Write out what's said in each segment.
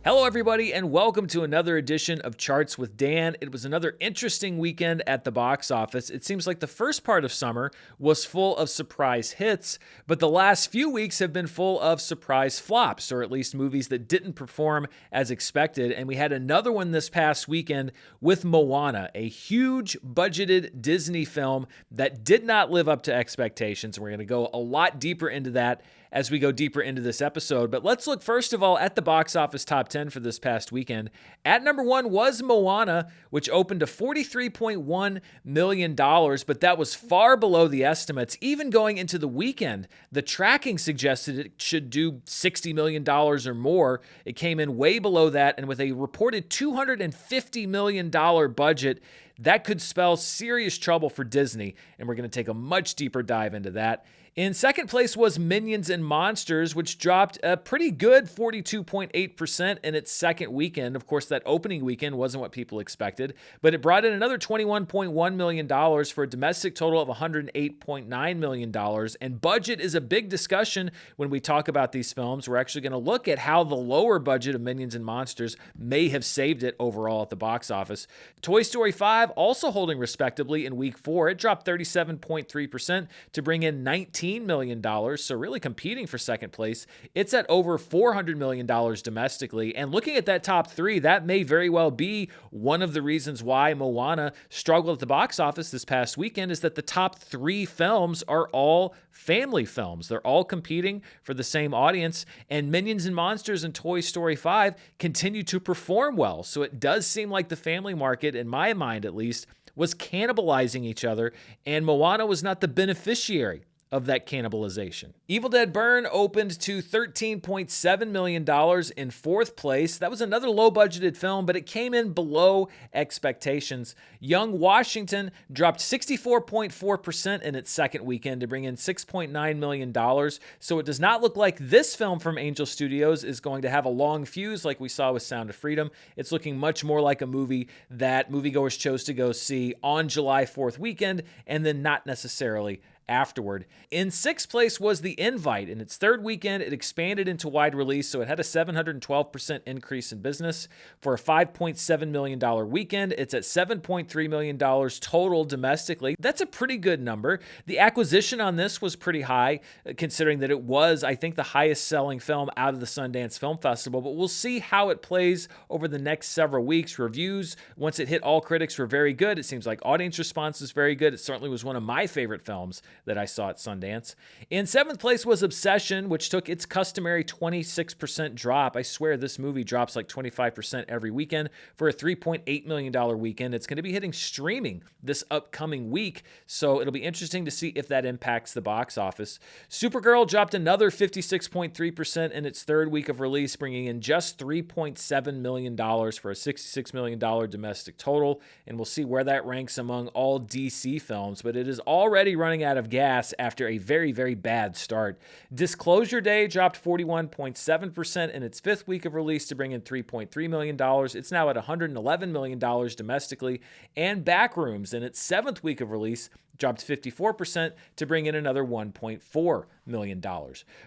Hello, everybody, and welcome to another edition of Charts with Dan. It was another interesting weekend at the box office. It seems like the first part of summer was full of surprise hits, but the last few weeks have been full of surprise flops, or at least movies that didn't perform as expected. And we had another one this past weekend with Moana, a huge budgeted Disney film that did not live up to expectations. We're going to go a lot deeper into that as we go deeper into this episode. But let's look first of all at the box office top 10 for this past weekend. At number one was Moana, which opened to $43.1 million, but that was far below the estimates. Even going into the weekend, the tracking suggested it should do $60 million or more. It came in way below that, and with a reported $250 million budget, that could spell serious trouble for Disney, and we're going to take a much deeper dive into that. In second place was Minions and Monsters, which dropped a pretty good 42.8% in its second weekend. Of course, that opening weekend wasn't what people expected, but it brought in another $21.1 million for a domestic total of $108.9 million. And budget is a big discussion when we talk about these films. We're actually going to look at how the lower budget of Minions and Monsters may have saved it overall at the box office. Toy Story 5 also holding respectably in week 4. It dropped 37.3% to bring in $19 million, so really competing for second place. It's at over $400 million domestically, and looking at that top three, that may very well be one of the reasons why Moana struggled at the box office this past weekend, is that the top three films are all family films. They're all competing for the same audience, and Minions and Monsters and Toy Story 5 continue to perform well, so it does seem like the family market, in my mind at least, was cannibalizing each other, and Moana was not the beneficiary of that cannibalization. Evil Dead Burn opened to $13.7 million in fourth place. That was another low-budgeted film, but it came in below expectations. Young Washington dropped 64.4% in its second weekend to bring in $6.9 million. So it does not look like this film from Angel Studios is going to have a long fuse like we saw with Sound of Freedom. It's looking much more like a movie that moviegoers chose to go see on July 4th weekend and then not necessarily afterward. In sixth place was The Invite. In its third weekend, it expanded into wide release, so it had a 712% increase in business. For a $5.7 million weekend, it's at $7.3 million total domestically. That's a pretty good number. The acquisition on this was pretty high, considering that it was, I think, the highest selling film out of the Sundance Film Festival, but we'll see how it plays over the next several weeks. Reviews, once it hit all critics, were very good. It seems like audience response is very good. It certainly was one of my favorite films that I saw at Sundance. In seventh place was Obsession, which took its customary 26% drop. I swear this movie drops like 25% every weekend. For a $3.8 million weekend, it's going to be hitting streaming this upcoming week, so it'll be interesting to see if that impacts the box office. Supergirl dropped another 56.3% in its third week of release, bringing in just $3.7 million for a $66 million domestic total, and we'll see where that ranks among all DC films, but it is already running out of gas after a very, very bad start. Disclosure Day dropped 41.7% in its fifth week of release to bring in $3.3 million. It's now at $111 million domestically. And Backrooms, in its seventh week of release, dropped 54% to bring in another $1.4 million.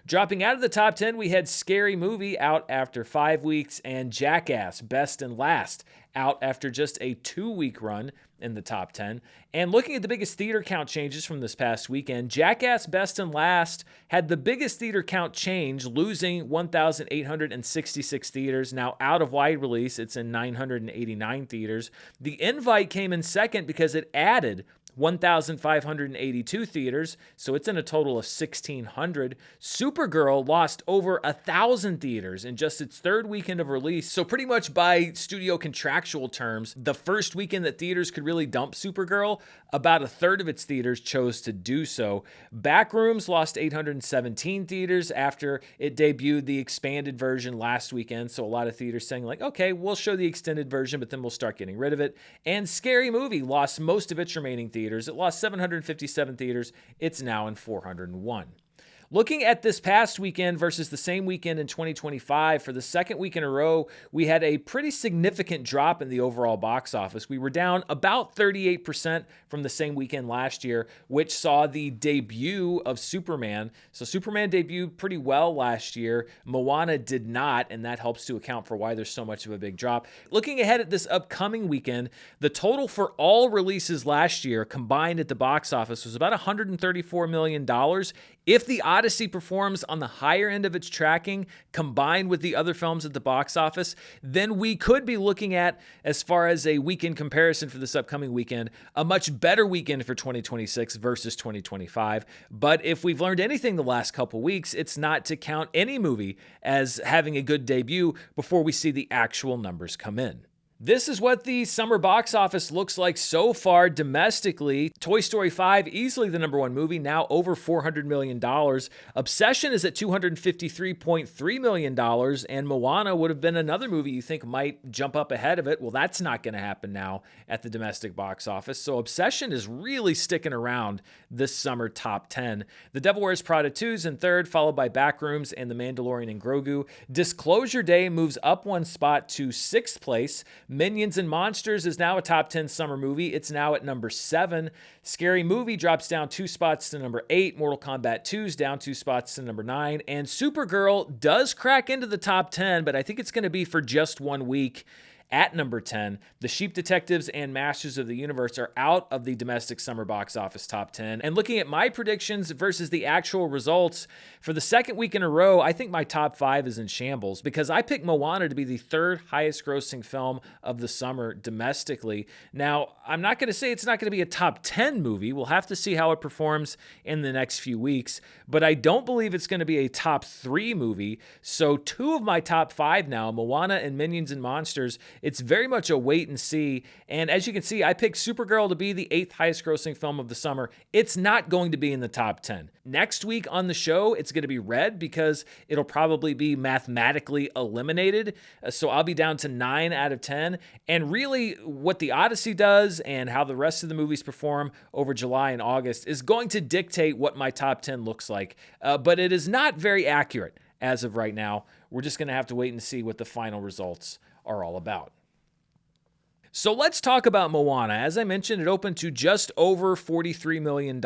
Dropping out of the top 10, we had Scary Movie out after 5 weeks and Jackass Best and Last out after just a 2-week run in the top 10. And looking at the biggest theater count changes from this past weekend, Jackass Best and Last had the biggest theater count change, losing 1,866 theaters. Now out of wide release, it's in 989 theaters. The Invite came in second because it added 1,582 theaters, so it's in a total of 1,600. Supergirl lost over 1,000 theaters in just its third weekend of release, so pretty much by studio contractual terms, the first weekend that theaters could really dump Supergirl, about a third of its theaters chose to do so. Backrooms lost 817 theaters after it debuted the expanded version last weekend, so a lot of theaters saying like, okay, we'll show the extended version, but then we'll start getting rid of it. And Scary Movie lost most of its remaining theaters. It lost 757 theaters. It's now in 401. Looking at this past weekend versus the same weekend in 2025, for the second week in a row, we had a pretty significant drop in the overall box office. We were down about 38% from the same weekend last year, which saw the debut of Superman. So Superman debuted pretty well last year. Moana did not, and that helps to account for why there's so much of a big drop. Looking ahead at this upcoming weekend, the total for all releases last year combined at the box office was about $134 million. If the Odyssey performs on the higher end of its tracking, combined with the other films at the box office, then we could be looking at, as far as a weekend comparison for this upcoming weekend, a much better weekend for 2026 versus 2025. But if we've learned anything the last couple weeks, it's not to count any movie as having a good debut before we see the actual numbers come in. This is what the summer box office looks like so far domestically. Toy Story 5, easily the number one movie, now over $400 million. Obsession is at $253.3 million, and Moana would have been another movie you think might jump up ahead of it. Well, that's not going to happen now at the domestic box office. So Obsession is really sticking around this summer top 10. The Devil Wears Prada 2 is in third, followed by Backrooms and The Mandalorian and Grogu. Disclosure Day moves up one spot to sixth place. Minions and Monsters is now a top 10 summer movie. It's now at number 7. Scary Movie drops down 2 spots to number 8. Mortal Kombat 2 is down 2 spots to number 9. And Supergirl does crack into the top 10, but I think it's going to be for just 1 week. At number 10, The Sheep Detectives and Masters of the Universe are out of the domestic summer box office top 10. And looking at my predictions versus the actual results, for the second week in a row, I think my top 5 is in shambles because I picked Moana to be the third highest grossing film of the summer domestically. Now, I'm not going to say it's not going to be a top 10 movie. We'll have to see how it performs in the next few weeks, but I don't believe it's going to be a top 3 movie. So 2 of my top 5 now, Moana and Minions and Monsters, it's very much a wait and see. And as you can see, I picked Supergirl to be the 8th highest grossing film of the summer. It's not going to be in the top 10. Next week on the show, it's going to be Red because it'll probably be mathematically eliminated. So I'll be down to 9 out of 10. And really what the Odyssey does and how the rest of the movies perform over July and August is going to dictate what my top 10 looks like. But it is not very accurate as of right now. We're just going to have to wait and see what the final results are all about. So let's talk about Moana. As I mentioned, it opened to just over $43 million,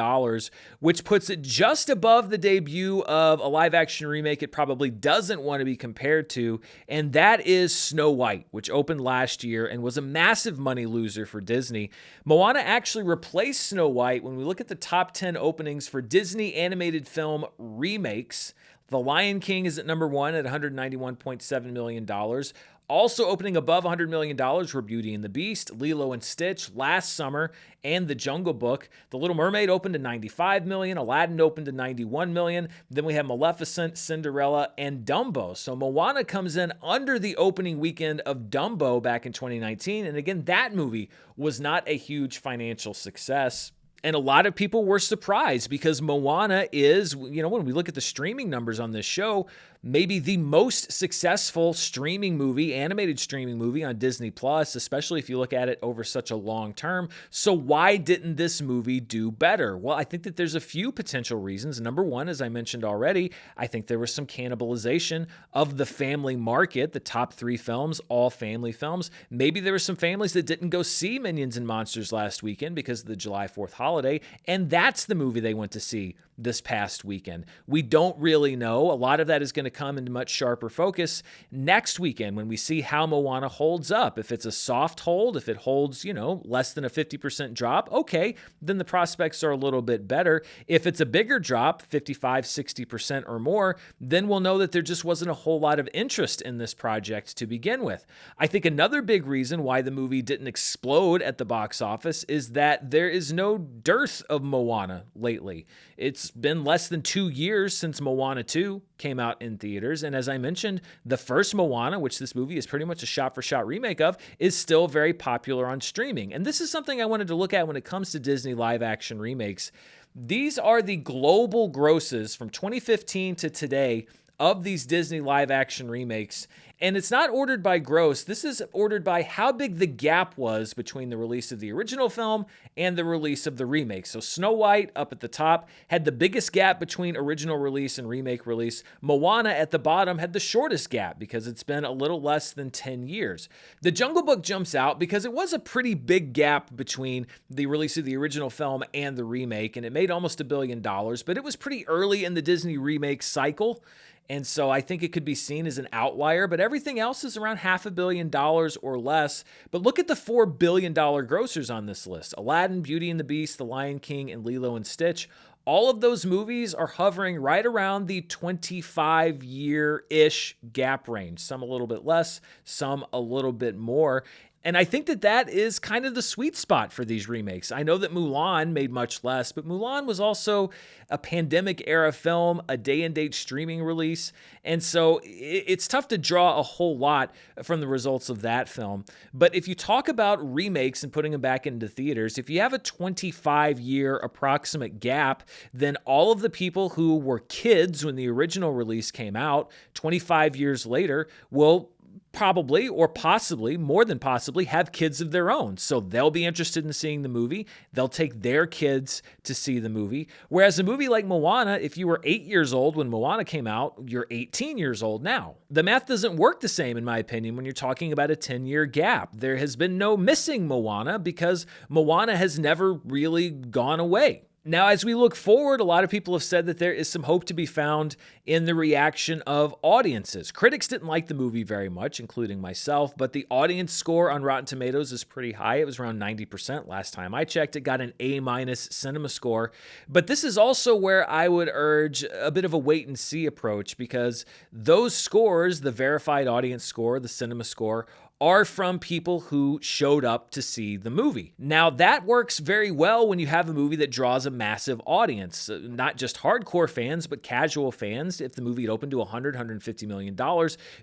which puts it just above the debut of a live-action remake it probably doesn't want to be compared to, and that is Snow White, which opened last year and was a massive money loser for Disney. Moana actually replaced Snow White when we look at the top 10 openings for Disney animated film remakes. The Lion King is at number 1 at $191.7 million. Also opening above $100 million were Beauty and the Beast, Lilo and Stitch last summer, and The Jungle Book. The Little Mermaid opened to $95 million, Aladdin opened to $91 million. Then we have Maleficent, Cinderella, and Dumbo. So Moana comes in under the opening weekend of Dumbo back in 2019. And again, that movie was not a huge financial success. And a lot of people were surprised because Moana is, when we look at the streaming numbers on this show, maybe the most successful streaming movie, animated streaming movie on Disney Plus, especially if you look at it over such a long term. So why didn't this movie do better? Well, I think that there's a few potential reasons. Number one, as I mentioned already, I think there was some cannibalization of the family market, the top 3 films, all family films. Maybe there were some families that didn't go see Minions and Monsters last weekend because of the July 4th holiday, and that's the movie they went to see this past weekend. We don't really know. A lot of that is going to come into much sharper focus next weekend when we see how Moana holds up. If it's a soft hold, if it holds, less than a 50% drop, okay, then the prospects are a little bit better. If it's a bigger drop, 55, 60% or more, then we'll know that there just wasn't a whole lot of interest in this project to begin with. I think another big reason why the movie didn't explode at the box office is that there is no dearth of Moana lately. It's been less than 2 years since Moana 2 came out in theaters. And as I mentioned, the first Moana, which this movie is pretty much a shot-for-shot remake of, is still very popular on streaming. And this is something I wanted to look at when it comes to Disney live-action remakes. These are the global grosses from 2015 to today of these Disney live-action remakes. And it's not ordered by gross. This is ordered by how big the gap was between the release of the original film and the release of the remake. So Snow White up at the top had the biggest gap between original release and remake release. Moana at the bottom had the shortest gap because it's been a little less than 10 years. The Jungle Book jumps out because it was a pretty big gap between the release of the original film and the remake, and it made almost $1 billion, but it was pretty early in the Disney remake cycle. And so I think it could be seen as an outlier, but everything else is around $500 million or less. But look at the $4 billion grossers on this list: Aladdin, Beauty and the Beast, The Lion King, and Lilo and Stitch. All of those movies are hovering right around the 25-year-ish gap range. Some a little bit less, some a little bit more. And I think that that is kind of the sweet spot for these remakes. I know that Mulan made much less, but Mulan was also a pandemic-era film, a day-and-date streaming release, and so it's tough to draw a whole lot from the results of that film. But if you talk about remakes and putting them back into theaters, if you have a 25-year approximate gap, then all of the people who were kids when the original release came out 25 years later will probably, or possibly, more than possibly, have kids of their own. So they'll be interested in seeing the movie. They'll take their kids to see the movie. Whereas a movie like Moana, if you were 8 years old when Moana came out, you're 18 years old now. The math doesn't work the same, in my opinion, when you're talking about a 10-year gap. There has been no missing Moana because Moana has never really gone away. Now, as we look forward, a lot of people have said that there is some hope to be found in the reaction of audiences. Critics didn't like the movie very much, including myself, but the audience score on Rotten Tomatoes is pretty high. It was around 90% last time I checked. It got an A- cinema score. But this is also where I would urge a bit of a wait and see approach, because those scores, the verified audience score, the cinema score, are from people who showed up to see the movie. Now, that works very well when you have a movie that draws a massive audience, not just hardcore fans, but casual fans, if the movie had opened to $150 million,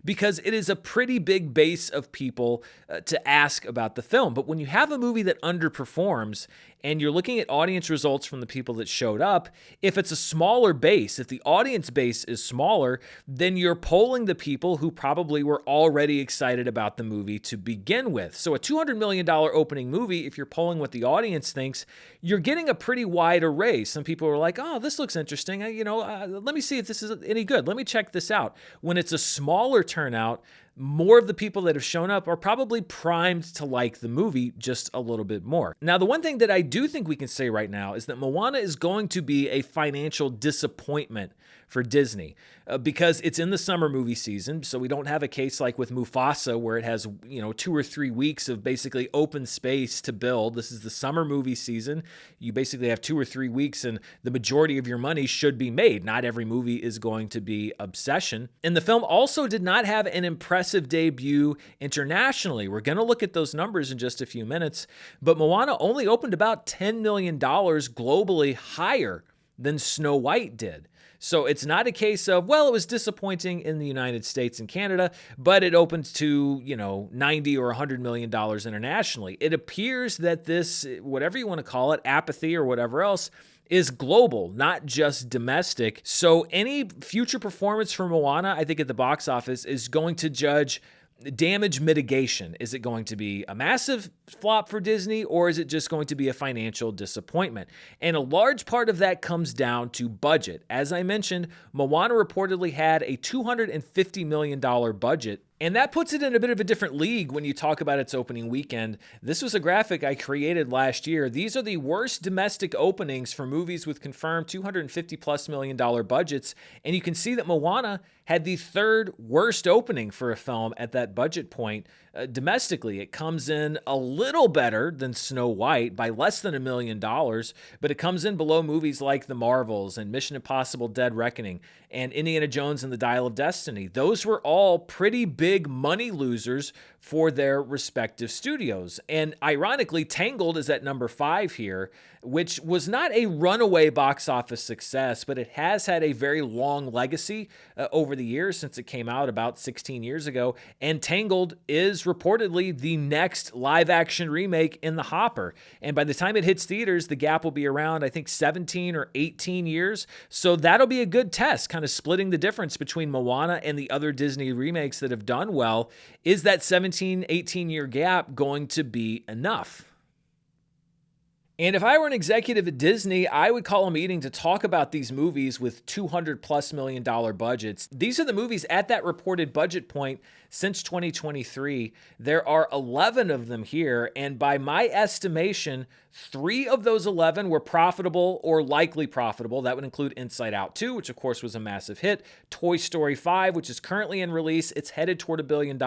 because it is a pretty big base of people to ask about the film. But when you have a movie that underperforms, and you're looking at audience results from the people that showed up, if it's a smaller base, if the audience base is smaller, then you're polling the people who probably were already excited about the movie to begin with. So a $200 million opening movie, if you're polling what the audience thinks, you're getting a pretty wide array. Some people are like, oh, this looks interesting. Let me see if this is any good. Let me check this out. When it's a smaller turnout, more of the people that have shown up are probably primed to like the movie just a little bit more. Now, the one thing that I do think we can say right now is that Moana is going to be a financial disappointment for Disney because it's in the summer movie season. So we don't have a case like with Mufasa where it has, 2 or 3 weeks of basically open space to build. This is the summer movie season. You basically have 2 or 3 weeks and the majority of your money should be made. Not every movie is going to be Obsession. And the film also did not have an impressive debut internationally. We're going to look at those numbers in just a few minutes, but Moana only opened about $10 million globally higher than Snow White did. So it's not a case of, well, it was disappointing in the United States and Canada, but it opened to, $90 or $100 million internationally. It appears that this, whatever you want to call it, apathy or whatever else, is global, not just domestic. So any future performance from Moana, I think at the box office, is going to judge damage mitigation. Is it going to be a massive flop for Disney, or is it just going to be a financial disappointment? And a large part of that comes down to budget. As I mentioned, Moana reportedly had a $250 million budget, and that puts it in a bit of a different league when you talk about its opening weekend. This was a graphic I created last year. These are the worst domestic openings for movies with confirmed $250+ million budgets, and you can see that Moana had the third worst opening for a film at that budget point. Domestically, it comes in a little better than Snow White by less than $1 million, but it comes in below movies like The Marvels and Mission Impossible: Dead Reckoning and Indiana Jones and the Dial of Destiny. Those were all pretty big money losers for their respective studios. And ironically, Tangled is at number 5 here, which was not a runaway box office success, but it has had a very long legacy over the years since it came out about 16 years ago. And Tangled is reportedly the next live-action remake in the hopper. And by the time it hits theaters, the gap will be around, I think, 17 or 18 years. So that'll be a good test, kind of splitting the difference between Moana and the other Disney remakes that have done well. Is that 17, 18-year gap going to be enough? And if I were an executive at Disney, I would call a meeting to talk about these movies with $200+ million budgets. These are the movies at that reported budget point since 2023. There are 11 of them here, and by my estimation, 3 of those 11 were profitable or likely profitable. That would include Inside Out 2, which of course was a massive hit, Toy Story 5, which is currently in release, it's headed toward $1 billion,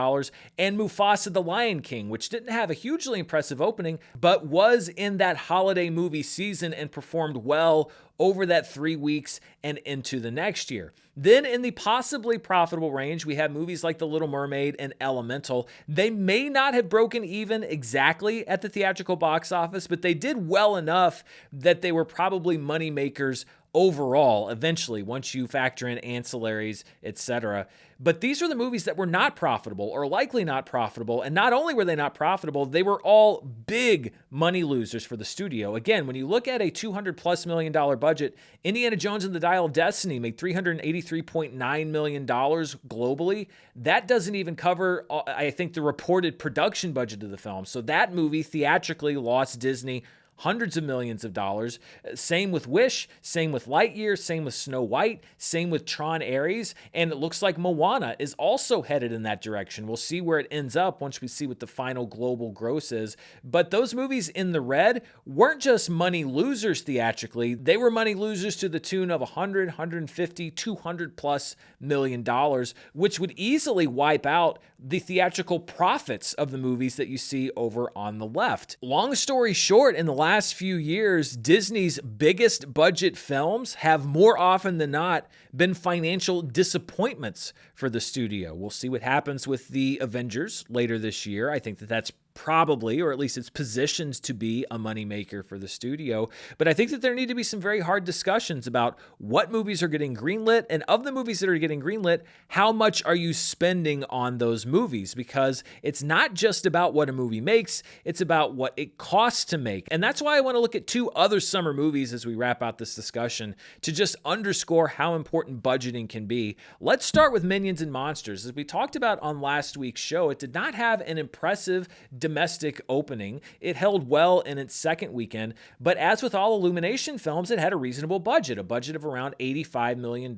and Mufasa the Lion King, which didn't have a hugely impressive opening, but was in that holiday movie season and performed well over that 3 weeks and into the next year. Then in the possibly profitable range, we have movies like The Little Mermaid and Elemental. They may not have broken even exactly at the theatrical box office, but they did well enough that they were probably money makers overall, eventually, once you factor in ancillaries, etc. But these are the movies that were not profitable or likely not profitable. And not only were they not profitable, they were all big money losers for the studio. Again, when you look at a $200+ million budget, Indiana Jones and the Dial of Destiny made $383.9 million globally. That doesn't even cover, I think, the reported production budget of the film. So that movie theatrically lost Disney hundreds of millions of dollars. Same with Wish, same with Lightyear, same with Snow White, same with Tron Ares, and it looks like Moana is also headed in that direction. We'll see where it ends up once we see what the final global gross is. But those movies in the red weren't just money losers theatrically, they were money losers to the tune of $100, $150, $200+ million, which would easily wipe out the theatrical profits of the movies that you see over on the left. Long story short, in the last few years, Disney's biggest budget films have more often than not been financial disappointments for the studio. We'll see what happens with the Avengers later this year. I think that that's probably, or at least it's positioned to be, a moneymaker for the studio. But I think that there need to be some very hard discussions about what movies are getting greenlit, and of the movies that are getting greenlit, how much are you spending on those movies? Because it's not just about what a movie makes, it's about what it costs to make. And that's why I want to look at 2 other summer movies as we wrap out this discussion to just underscore how important budgeting can be. Let's start with Minions and Monsters. As we talked about on last week's show, it did not have an impressive domestic opening. It held well in its second weekend, but as with all Illumination films, it had a reasonable budget, a budget of around $85 million.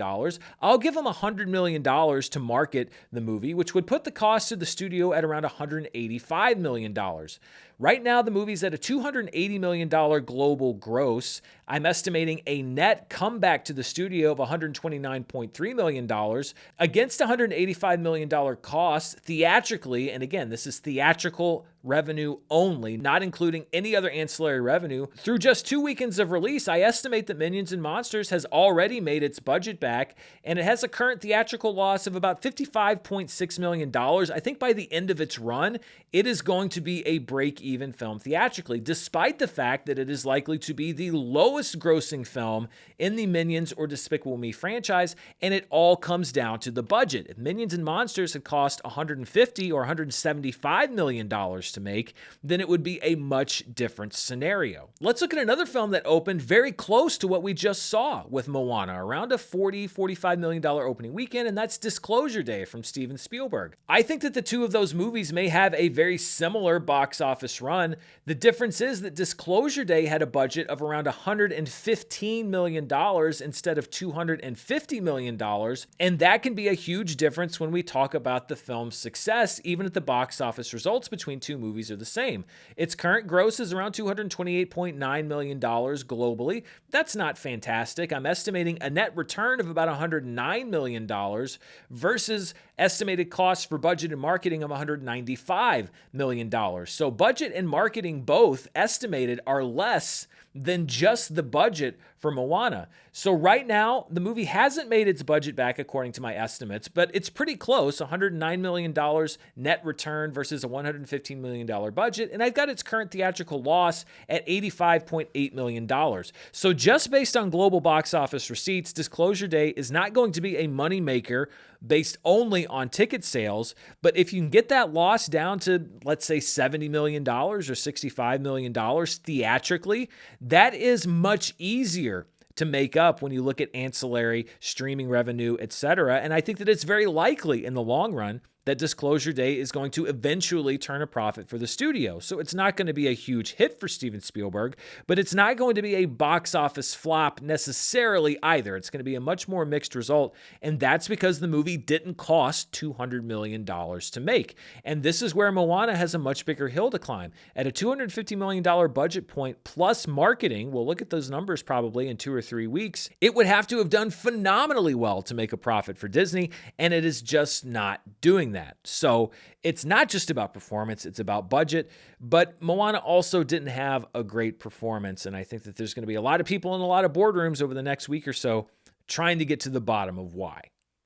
I'll give them $100 million to market the movie, which would put the cost to the studio at around $185 million. Right now, the movie's at a $280 million global gross. I'm estimating a net comeback to the studio of $129.3 million against $185 million cost theatrically. And again, this is theatrical revenue only, not including any other ancillary revenue. Through just 2 weekends of release, I estimate that Minions and Monsters has already made its budget back, and it has a current theatrical loss of about $55.6 million. I think by the end of its run, it is going to be a break-even film theatrically, despite the fact that it is likely to be the lowest grossing film in the Minions or Despicable Me franchise, and it all comes down to the budget. If Minions and Monsters had cost $150 or $175 million to make, then it would be a much different scenario. Let's look at another film that opened very close to what we just saw with Moana, around a $40-45 million opening weekend, and that's Disclosure Day from Steven Spielberg. I think that the 2 of those movies may have a very similar box office run. The difference is that Disclosure Day had a budget of around $115 million instead of $250 million, and that can be a huge difference when we talk about the film's success, even if the box office results between 2 movies are the same. Its current gross is around $228.9 million globally. That's not fantastic. I'm estimating a net return of about $109 million versus estimated costs for budget and marketing of $195 million. So budget and marketing both estimated are less than just the budget for Moana. So right now, the movie hasn't made its budget back according to my estimates, but it's pretty close, $109 million net return versus a $115 million budget, and I've got its current theatrical loss at $85.8 million. So just based on global box office receipts, Disclosure Day is not going to be a moneymaker based only on ticket sales, but if you can get that loss down to, let's say, $70 million or $65 million theatrically, that is much easier to make up when you look at ancillary streaming revenue, etc. And I think that it's very likely in the long run that Disclosure Day is going to eventually turn a profit for the studio. So it's not going to be a huge hit for Steven Spielberg, but it's not going to be a box office flop necessarily either. It's going to be a much more mixed result, and that's because the movie didn't cost $200 million to make. And this is where Moana has a much bigger hill to climb. At a $250 million budget point plus marketing, we'll look at those numbers probably in 2 or 3 weeks, it would have to have done phenomenally well to make a profit for Disney, and it is just not doing that. So it's not just about performance, it's about budget, but Moana also didn't have a great performance, and I think that there's going to be a lot of people in a lot of boardrooms over the next week or so trying to get to the bottom of why.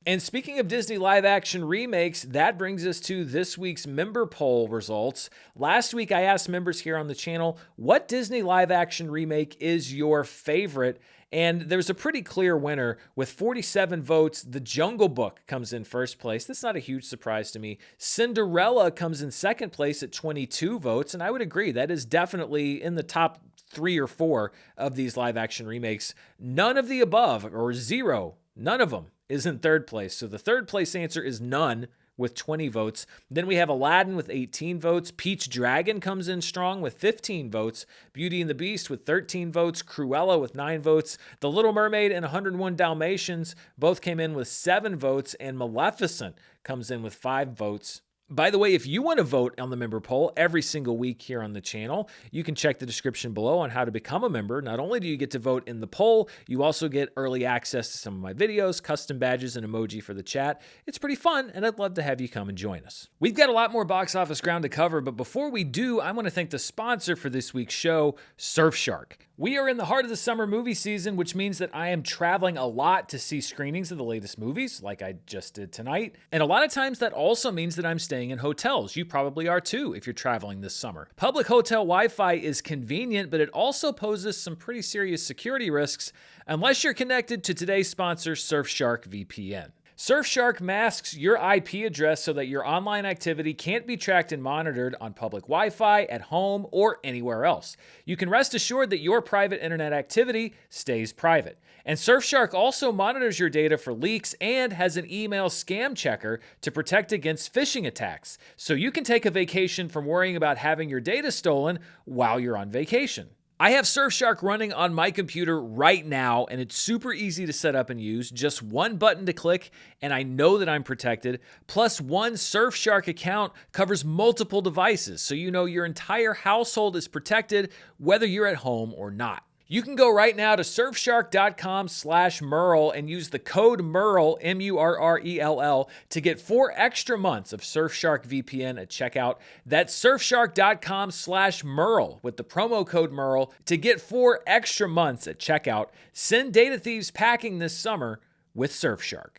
And speaking of Disney live-action remakes, that brings us to this week's member poll results. Last week, I asked members here on the channel, what Disney live-action remake is your favorite? And there's a pretty clear winner. With 47 votes, The Jungle Book comes in first place. That's not a huge surprise to me. Cinderella comes in second place at 22 votes, and I would agree, that is definitely in the top 3 or 4 of these live-action remakes. None of the above, or zero, none of them is in third place. So the third place answer is none with 20 votes. Then we have Aladdin with 18 votes. Peach Dragon comes in strong with 15 votes. Beauty and the Beast with 13 votes. Cruella with 9 votes. The Little Mermaid and 101 Dalmatians both came in with 7 votes. And Maleficent comes in with 5 votes. By the way, if you want to vote on the member poll every single week here on the channel, you can check the description below on how to become a member. Not only do you get to vote in the poll, you also get early access to some of my videos, custom badges, and emoji for the chat. It's pretty fun, and I'd love to have you come and join us. We've got a lot more box office ground to cover, but before we do, I want to thank the sponsor for this week's show, Surfshark. We are in the heart of the summer movie season, which means that I am traveling a lot to see screenings of the latest movies, like I just did tonight. And a lot of times that also means that I'm staying in hotels. You probably are too if you're traveling this summer. Public hotel Wi-Fi is convenient, but it also poses some pretty serious security risks unless you're connected to today's sponsor, Surfshark VPN. Surfshark masks your IP address so that your online activity can't be tracked and monitored on public Wi-Fi, at home, or anywhere else. You can rest assured that your private internet activity stays private. And Surfshark also monitors your data for leaks and has an email scam checker to protect against phishing attacks. So you can take a vacation from worrying about having your data stolen while you're on vacation. I have Surfshark running on my computer right now, and it's super easy to set up and use. Just one button to click, and I know that I'm protected. Plus, one Surfshark account covers multiple devices, so you know your entire household is protected, whether you're at home or not. You can go right now to surfshark.com/Murrell and use the code Murrell, Murrell, to get 4 extra months of Surfshark VPN at checkout. That's surfshark.com/Murrell with the promo code Murrell to get 4 extra months at checkout. Send data thieves packing this summer with Surfshark.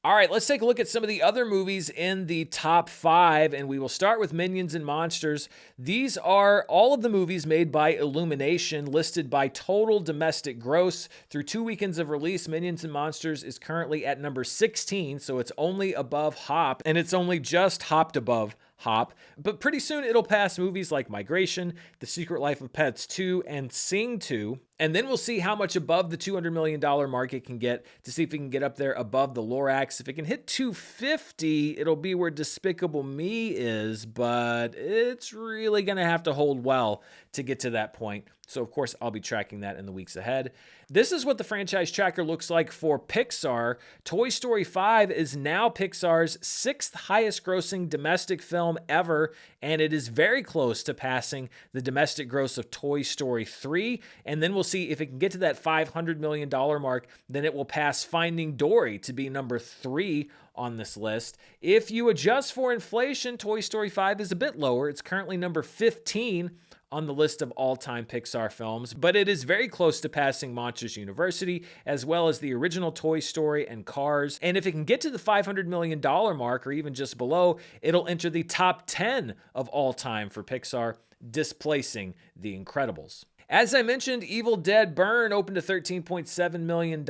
All right, let's take a look at some of the other movies in the top 5, and we will start with Minions and Monsters. These are all of the movies made by Illumination, listed by total domestic gross. Through 2 weekends of release, Minions and Monsters is currently at number 16, so it's only above Hop, and it's only just hopped above Hop. But pretty soon it'll pass movies like Migration, The Secret Life of Pets 2, and Sing 2. And then we'll see how much above the $200 million mark it can get to see if it can get up there above the Lorax. If it can hit 250, it'll be where Despicable Me is, but it's really going to have to hold well to get to that point. So, of course, I'll be tracking that in the weeks ahead. This is what the franchise tracker looks like for Pixar. Toy Story 5 is now Pixar's 6th highest grossing domestic film ever, and it is very close to passing the domestic gross of Toy Story 3. And then we'll see if it can get to that $500 million mark, then it will pass Finding Dory to be number 3 on this list. If you adjust for inflation, Toy Story 5 is a bit lower. It's currently number 15 on the list of all-time Pixar films, but it is very close to passing Monsters University, as well as the original Toy Story and Cars. And if it can get to the $500 million mark, or even just below, it'll enter the top 10 of all time for Pixar, displacing The Incredibles. As I mentioned, Evil Dead Burn opened to $13.7 million,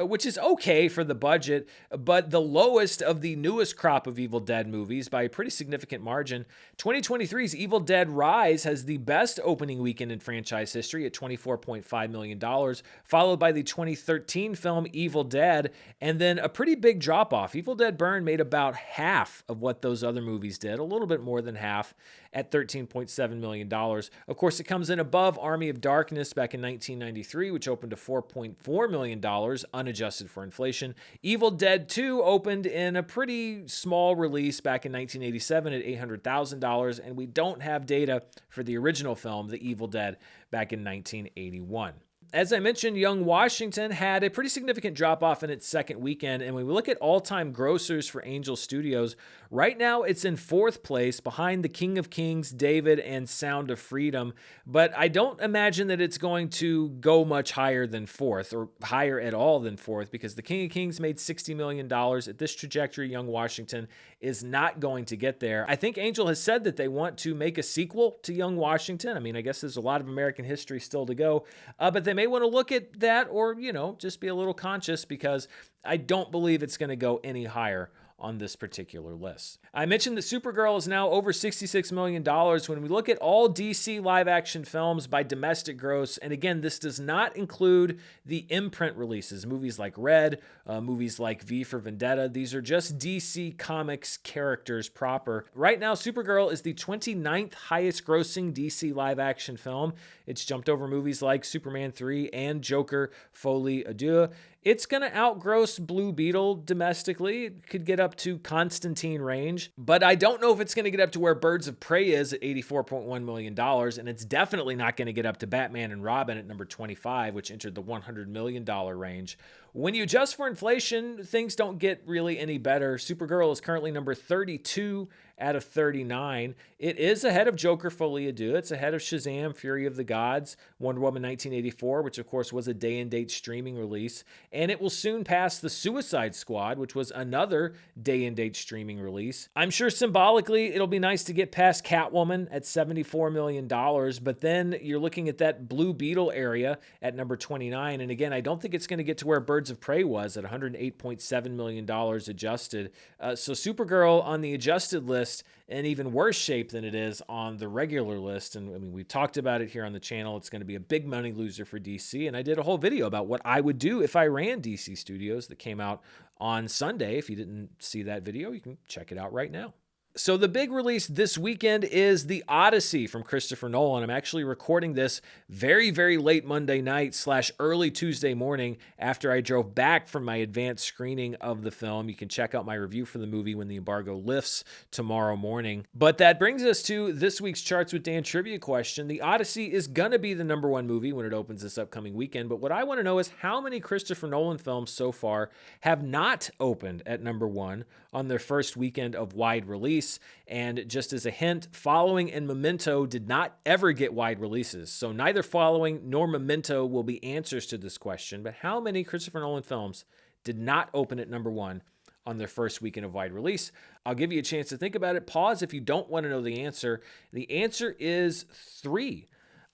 which is okay for the budget, but the lowest of the newest crop of Evil Dead movies by a pretty significant margin. 2023's Evil Dead Rise has the best opening weekend in franchise history at $24.5 million, followed by the 2013 film Evil Dead, and then a pretty big drop off. Evil Dead Burn made about half of what those other movies did, a little bit more than half, at $13.7 million. Of course, it comes in above Army of Darkness back in 1993, which opened to $4.4 million, unadjusted for inflation. Evil Dead 2 opened in a pretty small release back in 1987 at $800,000, and we don't have data for the original film, The Evil Dead, back in 1981. As I mentioned, Young Washington had a pretty significant drop-off in its second weekend, and when we look at all-time grossers for Angel Studios, right now it's in fourth place behind The King of Kings, David, and Sound of Freedom, but I don't imagine that it's going to go much higher than fourth, or higher at all than fourth, because The King of Kings made $60 million. At this trajectory, Young Washington is not going to get there. I think Angel has said that they want to make a sequel to Young Washington. I mean, I guess there's a lot of American history still to go, but they may want to look at that, or, just be a little conscious, because I don't believe it's going to go any higher on this particular list. I mentioned that Supergirl is now over $66 million when we look at all DC live action films by domestic gross. And again, this does not include the imprint releases, movies like Red, movies like V for Vendetta. These are just DC Comics characters proper. Right now, Supergirl is the 29th highest grossing DC live action film. It's jumped over movies like Superman 3 and Joker Folie à Deux. It's going to outgross Blue Beetle domestically. It could get up to Constantine range, but I don't know if it's going to get up to where Birds of Prey is at $84.1 million, and it's definitely not going to get up to Batman and Robin at number 25, which entered the $100 million range. When you adjust for inflation, things don't get really any better. Supergirl is currently number 32 out of 39. It is ahead of Joker Folie à Deux. It's ahead of Shazam, Fury of the Gods, Wonder Woman 1984, which of course was a day-and-date streaming release. And it will soon pass The Suicide Squad, which was another day-and-date streaming release. I'm sure symbolically it'll be nice to get past Catwoman at $74 million, but then you're looking at that Blue Beetle area at number 29. And again, I don't think it's going to get to where Birds of Prey was at $108.7 million adjusted. So Supergirl on the adjusted list in even worse shape than it is on the regular list. And I mean, we've talked about it here on the channel. It's going to be a big money loser for DC. And I did a whole video about what I would do if I ran DC Studios that came out on Sunday. If you didn't see that video, you can check it out right now. So the big release this weekend is The Odyssey from Christopher Nolan. I'm actually recording this very, very late Monday night / early Tuesday morning after I drove back from my advanced screening of the film. You can check out my review for the movie when the embargo lifts tomorrow morning. But that brings us to this week's Charts with Dan trivia question. The Odyssey is going to be the number one movie when it opens this upcoming weekend. But what I want to know is how many Christopher Nolan films so far have not opened at number one on their first weekend of wide release. And just as a hint, Following and Memento did not ever get wide releases. So neither Following nor Memento will be answers to this question. But how many Christopher Nolan films did not open at number one on their first weekend of wide release? I'll give you a chance to think about it. Pause if you don't want to know the answer. The answer is 3.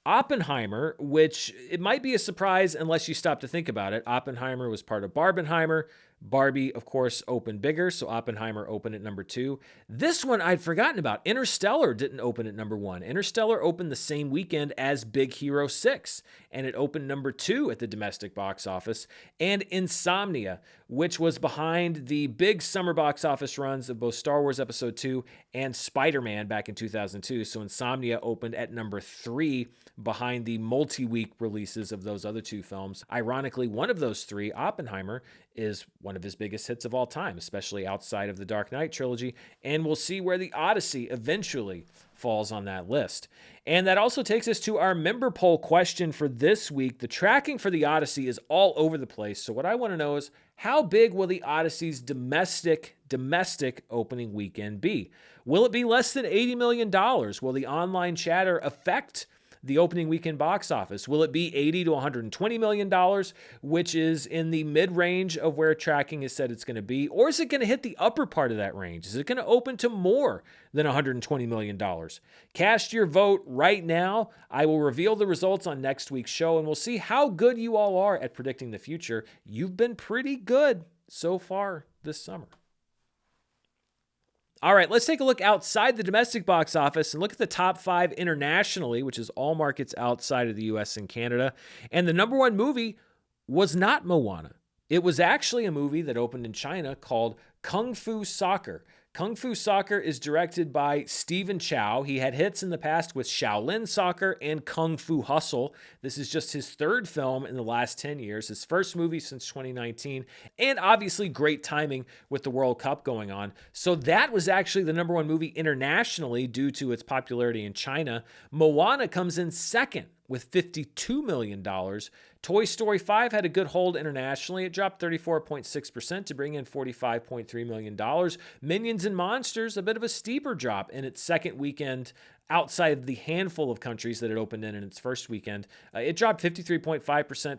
Oppenheimer, which it might be a surprise unless you stop to think about it. Oppenheimer was part of Barbenheimer. Barbie, of course, opened bigger, so Oppenheimer opened at number 2. This one I'd forgotten about. Interstellar didn't open at number 1. Interstellar opened the same weekend as Big Hero 6, and it opened number 2 at the domestic box office. And Insomnia, which was behind the big summer box office runs of both Star Wars Episode 2 and Spider-Man back in 2002. So Insomnia opened at number 3 behind the multi-week releases of those other two films. Ironically, one of those 3, Oppenheimer, is one of his biggest hits of all time, especially outside of the Dark Knight trilogy, and we'll see where The Odyssey eventually falls on that list. And that also takes us to our member poll question for this week. The tracking for The Odyssey is all over the place, so what I want to know is how big will The Odyssey's domestic opening weekend be? Will it be less than $80 million? Will the online chatter affect the opening weekend box office? Will it be $80 to $120 million, which is in the mid-range of where tracking has said it's going to be? Or is it going to hit the upper part of that range? Is it going to open to more than $120 million? Cast your vote right now. I will reveal the results on next week's show, and we'll see how good you all are at predicting the future. You've been pretty good so far this summer. All right, let's take a look outside the domestic box office and look at the top 5 internationally, which is all markets outside of the US and Canada. And the number one movie was not Moana. It was actually a movie that opened in China called Kung Fu Soccer. Kung Fu Soccer is directed by Stephen Chow. He had hits in the past with Shaolin Soccer and Kung Fu Hustle. This is just his third film in the last 10 years, his first movie since 2019, and obviously great timing with the World Cup going on. So that was actually the number one movie internationally due to its popularity in China. Moana comes in second with $52 million. Toy Story 5 had a good hold internationally. It dropped 34.6% to bring in $45.3 million. Minions and Monsters, a bit of a steeper drop in its second weekend outside of the handful of countries that it opened in its first weekend. It dropped 53.5%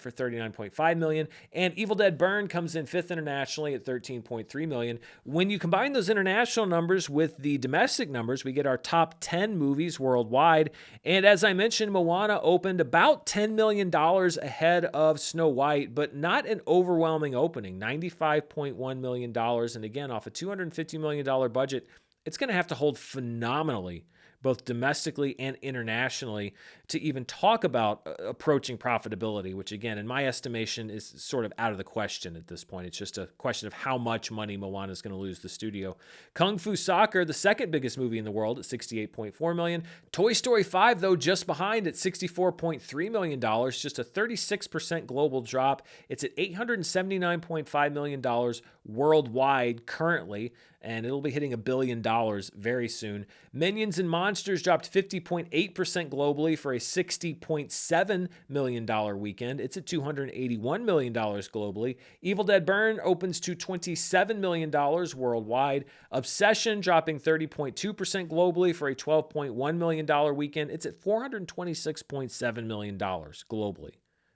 for $39.5 million. And Evil Dead Burn comes in fifth internationally at $13.3 million. When you combine those international numbers with the domestic numbers, we get our top 10 movies worldwide. And as I mentioned, Moana opened about $10 million ahead of Snow White, but not an overwhelming opening, $95.1 million. And again, off a $250 million budget, it's going to have to hold phenomenally, both domestically and internationally, to even talk about approaching profitability, which again, in my estimation, is sort of out of the question at this point. It's just a question of how much money Moana is going to lose the studio. Kung Fu Soccer, the second biggest movie in the world at $68.4 million. Toy Story 5, though, just behind at $64.3 million, just a 36% global drop. It's at $879.5 million worldwide currently, and it'll be hitting $1 billion very soon. Minions and Monsters dropped 50.8% globally for a $60.7 million weekend. It's at $281 million globally. Evil Dead Burn opens to $27 million worldwide. Obsession dropping 30.2% globally for a $12.1 million weekend. It's at $426.7 million globally,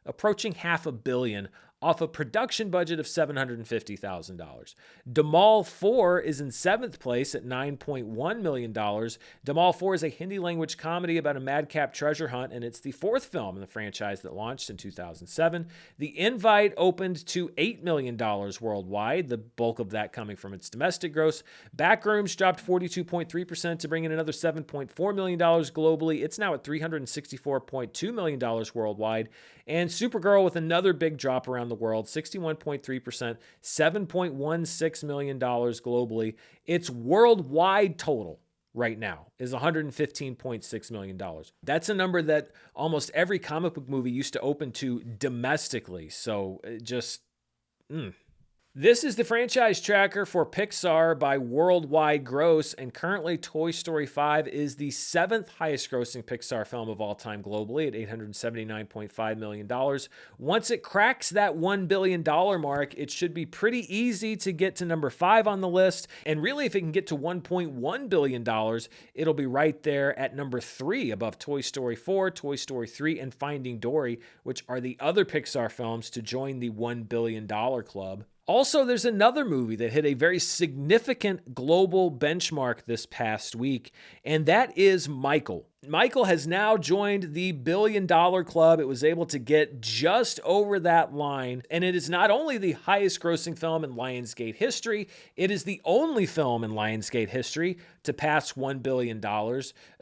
approaching $500 million off a production budget of $750,000. Damal 4 is in 7th place at $9.1 million. Damal 4 is a Hindi language comedy about a madcap treasure hunt, and it's the 4th film in the franchise that launched in 2007. The Invite opened to $8 million worldwide, the bulk of that coming from its domestic gross. Backrooms dropped 42.3% to bring in another $7.4 million globally. It's now at $364.2 million worldwide. And Supergirl with another big drop around the world, 61.3%, $7.16 million globally. Its worldwide total right now is $115.6 million. That's a number that almost every comic book movie used to open to domestically. So This is the franchise tracker for Pixar by worldwide gross, and currently Toy Story 5 is the 7th highest grossing Pixar film of all time globally at $879.5 million. Once it cracks that $1 billion mark, it should be pretty easy to get to number 5 on the list, and really if it can get to $1.1 billion, it'll be right there at number 3 above Toy Story 4, Toy Story 3, and Finding Dory, which are the other Pixar films to join the $1 billion club. Also, there's another movie that hit a very significant global benchmark this past week, and that is Michael. Michael has now joined the $1 billion club. It was able to get just over that line, and it is not only the highest grossing film in Lionsgate history, it is the only film in Lionsgate history to pass $1 billion.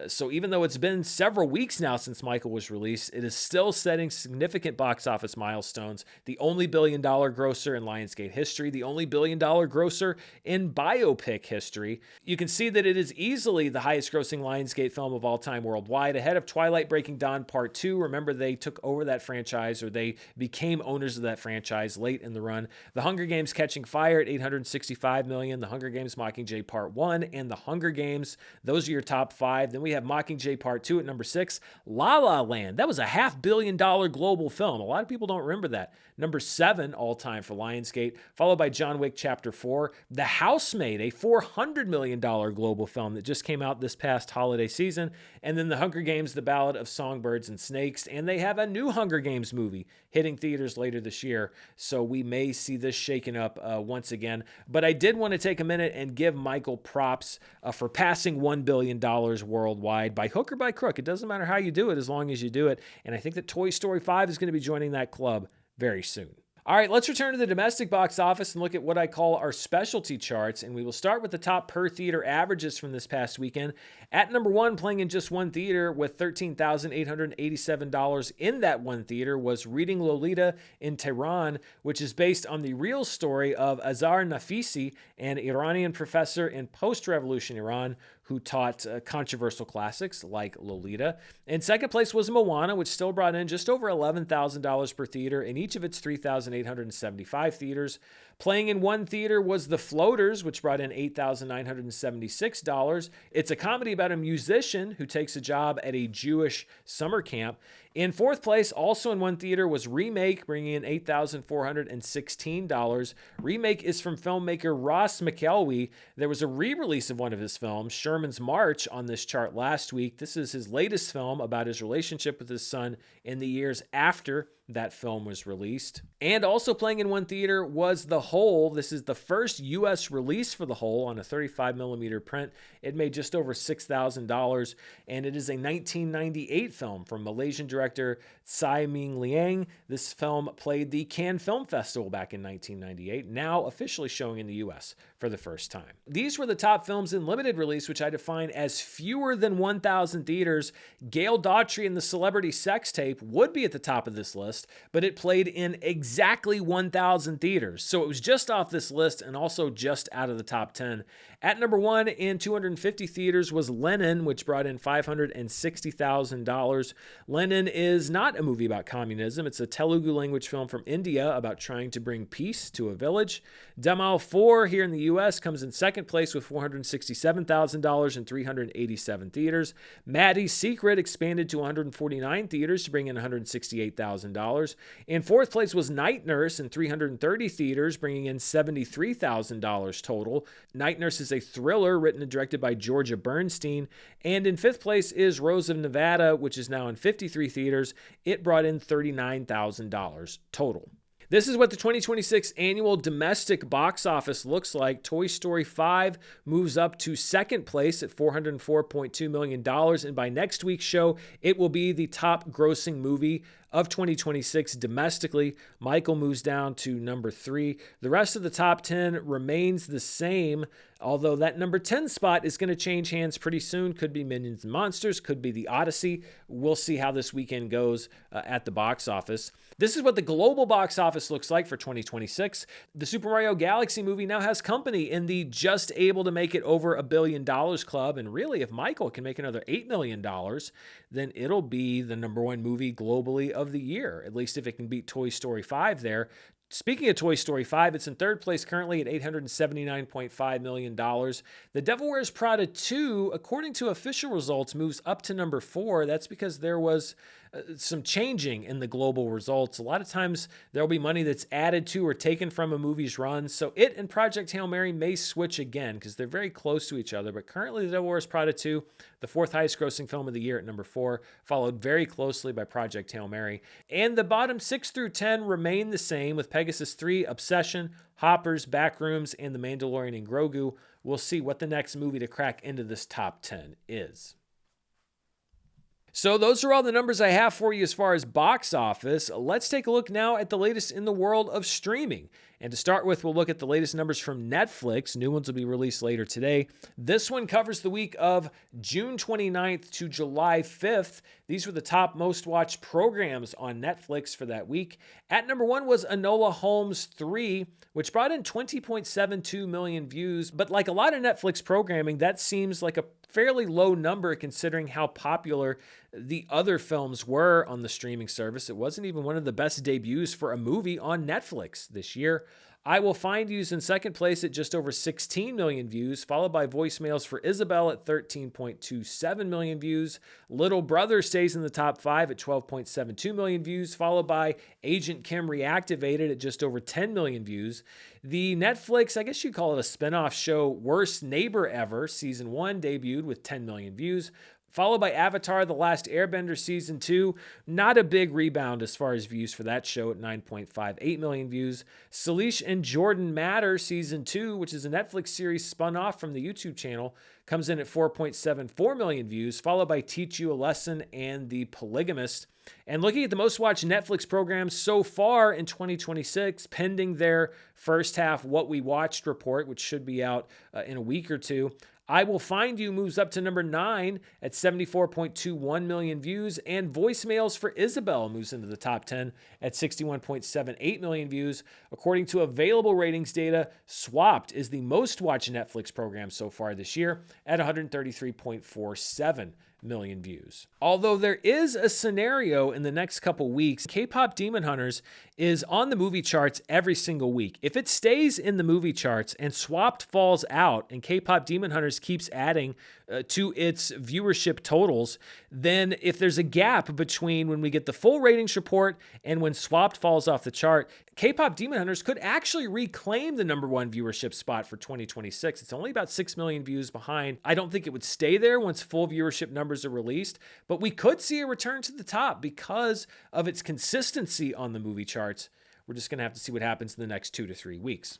So even though it's been several weeks now since Michael was released, it is still setting significant box office milestones. The only $1 billion grosser in Lionsgate history, the only $1 billion grosser in biopic history. You can see that it is easily the highest grossing Lionsgate film of all time worldwide, ahead of Twilight Breaking Dawn Part 2. Remember, they took over that franchise, or they became owners of that franchise late in the run. The Hunger Games Catching Fire at $865 million, The Hunger Games Mockingjay Part 1, and The Hunger Games. Those are your top 5. Then we have Mockingjay Part 2 at number 6. La La Land, that was a $500 million global film. A lot of people don't remember that. Number 7 all-time for Lionsgate, followed by John Wick Chapter 4. The Housemaid, a $400 million global film that just came out this past holiday season. And And then The Hunger Games, The Ballad of Songbirds and Snakes. And they have a new Hunger Games movie hitting theaters later this year. So we may see this shaken up once again. But I did want to take a minute and give Michael props for passing $1 billion worldwide by hook or by crook. It doesn't matter how you do it as long as you do it. And I think that Toy Story 5 is going to be joining that club very soon. All right, let's return to the domestic box office and look at what I call our specialty charts. And we will start with the top per theater averages from this past weekend. At number one, playing in just one theater with $13,887 in that one theater, was Reading Lolita in Tehran, which is based on the real story of Azar Nafisi, an Iranian professor in post-revolution Iran who taught controversial classics like Lolita. In second place was Moana, which still brought in just over $11,000 per theater in each of its 3,875 theaters. Playing in one theater was The Floaters, which brought in $8,976. It's a comedy about a musician who takes a job at a Jewish summer camp. In fourth place, also in one theater, was Remake, bringing in $8,416. Remake is from filmmaker Ross McElwee. There was a re-release of one of his films, Sherman's March, on this chart last week. This is his latest film about his relationship with his son in the years after that film was released. And also playing in one theater was The Hole. This is the first U.S. release for The Hole on a 35mm print. It made just over $6,000, and it is a 1998 film from Malaysian director Tsai Ming Liang. This film played the Cannes Film Festival back in 1998, now officially showing in the U.S. for the first time. These were the top films in limited release, which I define as fewer than 1,000 theaters. Gail Daughtry and the Celebrity Sex Tape would be at the top of this list, but it played in exactly 1,000 theaters. So it was just off this list and also just out of the top 10. At number one in 250 theaters was Lenin, which brought in $560,000. Lenin is not a movie about communism. It's a Telugu language film from India about trying to bring peace to a village. Damal 4 here in the U.S. comes in second place with $467,000 in 387 theaters. Maddie's Secret expanded to 149 theaters to bring in $168,000. In fourth place was Night Nurse in 330 theaters, bringing in $73,000 total. Night Nurse is a thriller written and directed by Georgia Bernstein. And in fifth place is Rose of Nevada, which is now in 53 theaters. It brought in $39,000 total. This is what the 2026 annual domestic box office looks like. Toy Story 5 moves up to second place at $404.2 million. And by next week's show, it will be the top grossing movie of 2026 domestically. Michael moves down to number 3. The rest of the top 10 remains the same, although that number 10 spot is going to change hands pretty soon. Could be Minions and Monsters, could be The Odyssey. We'll see how this weekend goes at the box office. This is what the global box office looks like for 2026. The Super Mario Galaxy movie now has company in the just able to make it over $1 billion club. And really, if Michael can make another $8 million, then it'll be the number one movie globally of the year, at least if it can beat Toy Story 5 there. Speaking of Toy Story 5, it's in third place currently at $879.5 million. The Devil Wears Prada 2, according to official results, moves up to number 4. That's because there was some changing in the global results. A lot of times there'll be money that's added to or taken from a movie's run. So it and Project Hail Mary may switch again because they're very close to each other. But currently The Devil Wears Prada 2, the fourth highest grossing film of the year at number 4, followed very closely by Project Hail Mary. And the bottom 6 through 10 remain the same with Pegasus 3, Obsession, Hoppers, Backrooms, and The Mandalorian and Grogu. We'll see what the next movie to crack into this top 10 is. So those are all the numbers I have for you as far as box office. Let's take a look now at the latest in the world of streaming. And to start with, we'll look at the latest numbers from Netflix. New ones will be released later today. This one covers the week of June 29th to July 5th. These were the top most watched programs on Netflix for that week. At number 1 was Enola Holmes 3, which brought in 20.72 million views. But like a lot of Netflix programming, that seems like a fairly low number considering how popular the other films were on the streaming service. It wasn't even one of the best debuts for a movie on Netflix this year. I Will Find You's in second place at just over 16 million views, followed by Voicemails for Isabel at 13.27 million views. Little Brother stays in the top 5 at 12.72 million views, followed by Agent Kim Reactivated at just over 10 million views. The Netflix, I guess you'd call it a spinoff show, Worst Neighbor Ever, Season 1 debuted with 10 million views, followed by Avatar: The Last Airbender Season 2. Not a big rebound as far as views for that show at 9.58 million views. Salish and Jordan Matter Season 2, which is a Netflix series spun off from the YouTube channel, comes in at 4.74 million views, followed by Teach You a Lesson and The Polygamist. And looking at the most watched Netflix programs so far in 2026, pending their first half What We Watched report, which should be out in a week or two, I Will Find You moves up to number 9 at 74.21 million views, and Voicemails for Isabel moves into the top 10 at 61.78 million views. According to available ratings data, Swapped is the most watched Netflix program so far this year at 133.47 million views. Although there is a scenario in the next couple weeks, K-Pop Demon Hunters is on the movie charts every single week. If it stays in the movie charts and Swapped falls out and K-Pop Demon Hunters keeps adding to its viewership totals, then if there's a gap between when we get the full ratings report and when Swapped falls off the chart, K-Pop Demon Hunters could actually reclaim the number one viewership spot for 2026. It's only about 6 million views behind. I don't think it would stay there once full viewership numbers are released, but we could see a return to the top because of its consistency on the movie charts. We're just going to have to see what happens in the next 2 to 3 weeks.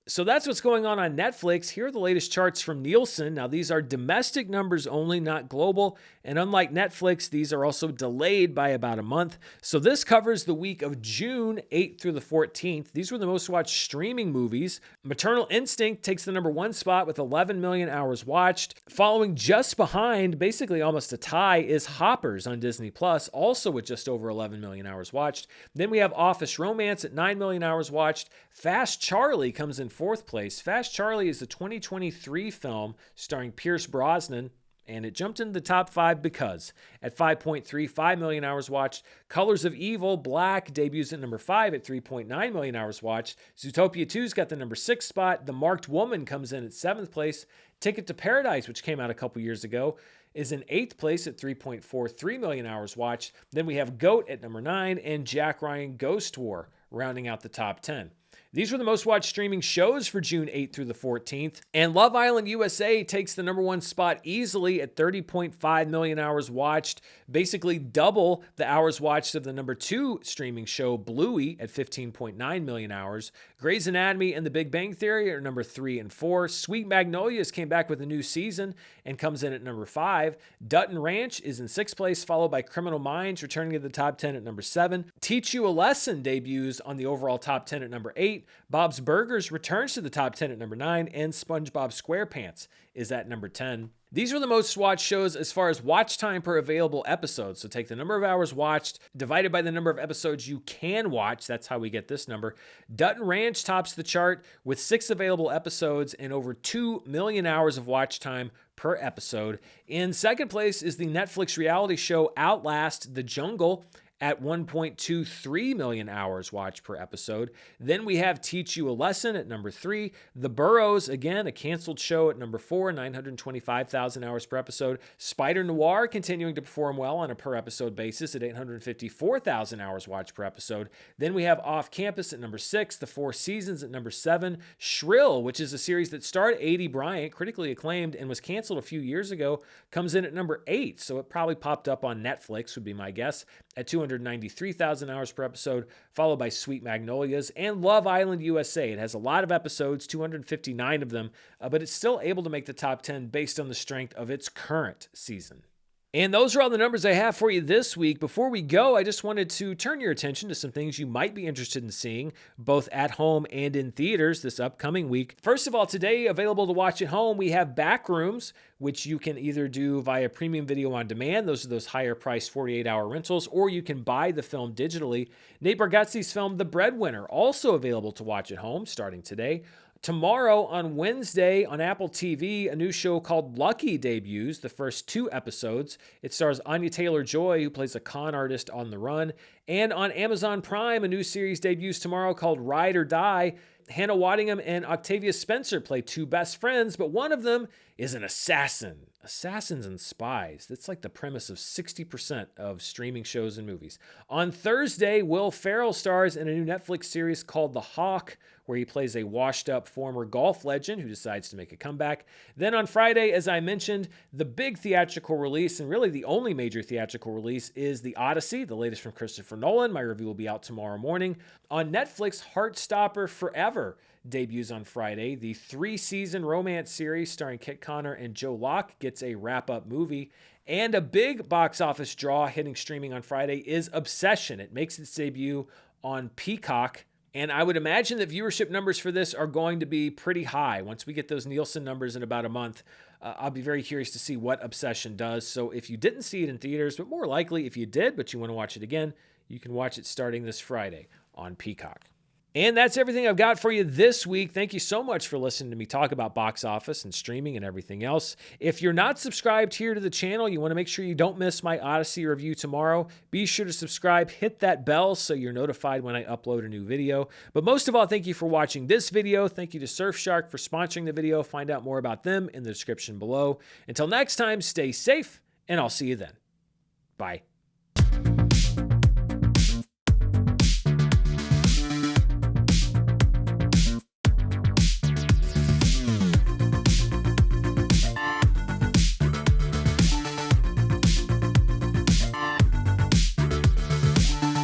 So that's what's going on Netflix. Here are the latest charts from Nielsen. Now, these are domestic numbers only, not global. And unlike Netflix, these are also delayed by about a month. So this covers the week of June 8th through the 14th. These were the most watched streaming movies. Maternal Instinct takes the number 1 spot with 11 million hours watched. Following just behind, basically almost a tie, is Hoppers on Disney+, also with just over 11 million hours watched. Then we have Office Romance at 9 million hours watched. Fast Charlie comes in 4th place. Fast Charlie is a 2023 film starring Pierce Brosnan, and it jumped into the top 5 because at 5.35 million hours watched. Colors of Evil Black debuts at number 5 at 3.9 million hours watched. Zootopia 2's got the number 6 spot. The Marked Woman comes in at 7th place. Ticket to Paradise, which came out a couple years ago, is in 8th place at 3.43 million hours watched. Then we have Goat at number 9 and Jack Ryan Ghost War rounding out the top 10. These were the most watched streaming shows for June 8th through the 14th. And Love Island USA takes the number 1 spot easily at 30.5 million hours watched, basically double the hours watched of the number 2 streaming show, Bluey, at 15.9 million hours. Grey's Anatomy and The Big Bang Theory are number 3 and 4. Sweet Magnolias came back with a new season and comes in at number 5. Dutton Ranch is in 6th place, followed by Criminal Minds, returning to the top 10 at number 7. Teach You a Lesson debuts on the overall top 10 at number 8. Bob's Burgers returns to the top 10 at number 9, and SpongeBob SquarePants is at number 10. These were the most watched shows as far as watch time per available episode. So take the number of hours watched divided by the number of episodes you can watch. That's how we get this number. Dutton Ranch tops the chart with 6 available episodes and over 2 million hours of watch time per episode. In second place is the Netflix reality show Outlast: The Jungle at 1.23 million hours watched per episode. Then we have Teach You a Lesson at number 3. The Burrows, again, a canceled show at number 4, 925,000 hours per episode. Spider Noir continuing to perform well on a per episode basis at 854,000 hours watched per episode. Then we have Off Campus at number 6. The Four Seasons at number 7. Shrill, which is a series that starred A.D. Bryant, critically acclaimed, and was canceled a few years ago, comes in at number 8. So it probably popped up on Netflix, would be my guess, at 293,000 hours per episode, followed by Sweet Magnolias and Love Island USA. It has a lot of episodes, 259 of them, but it's still able to make the top 10 based on the strength of its current season. And those are all the numbers I have for you this week. Before we go, I just wanted to turn your attention to some things you might be interested in seeing, both at home and in theaters this upcoming week. First of all, today, available to watch at home, we have Backrooms, which you can either do via premium video on demand. Those are those higher priced 48-hour rentals, or you can buy the film digitally. Nate Bargatze's film, The Breadwinner, also available to watch at home starting today. Tomorrow, on Wednesday, on Apple TV, a new show called Lucky debuts, the first 2 episodes. It stars Anya Taylor-Joy, who plays a con artist on the run. And on Amazon Prime, a new series debuts tomorrow called Ride or Die. Hannah Waddingham and Octavia Spencer play 2 best friends, but one of them is an assassin. Assassins and spies. That's like the premise of 60% of streaming shows and movies. On Thursday, Will Ferrell stars in a new Netflix series called The Hawk, where he plays a washed-up former golf legend who decides to make a comeback. Then on Friday, as I mentioned, the big theatrical release, and really the only major theatrical release, is The Odyssey, the latest from Christopher Nolan. My review will be out tomorrow morning. On Netflix, Heartstopper Forever debuts on Friday. The 3-season romance series starring Kit Connor and Joe Locke gets a wrap-up movie. And a big box office draw hitting streaming on Friday is Obsession. It makes its debut on Peacock. And I would imagine that viewership numbers for this are going to be pretty high. Once we get those Nielsen numbers in about a month, I'll be very curious to see what Obsession does. So if you didn't see it in theaters, but more likely if you did, but you want to watch it again, you can watch it starting this Friday on Peacock. And that's everything I've got for you this week. Thank you so much for listening to me talk about box office and streaming and everything else. If you're not subscribed here to the channel, you want to make sure you don't miss my Odyssey review tomorrow. Be sure to subscribe, hit that bell so you're notified when I upload a new video. But most of all, thank you for watching this video. Thank you to Surfshark for sponsoring the video. Find out more about them in the description below. Until next time, stay safe, and I'll see you then. Bye.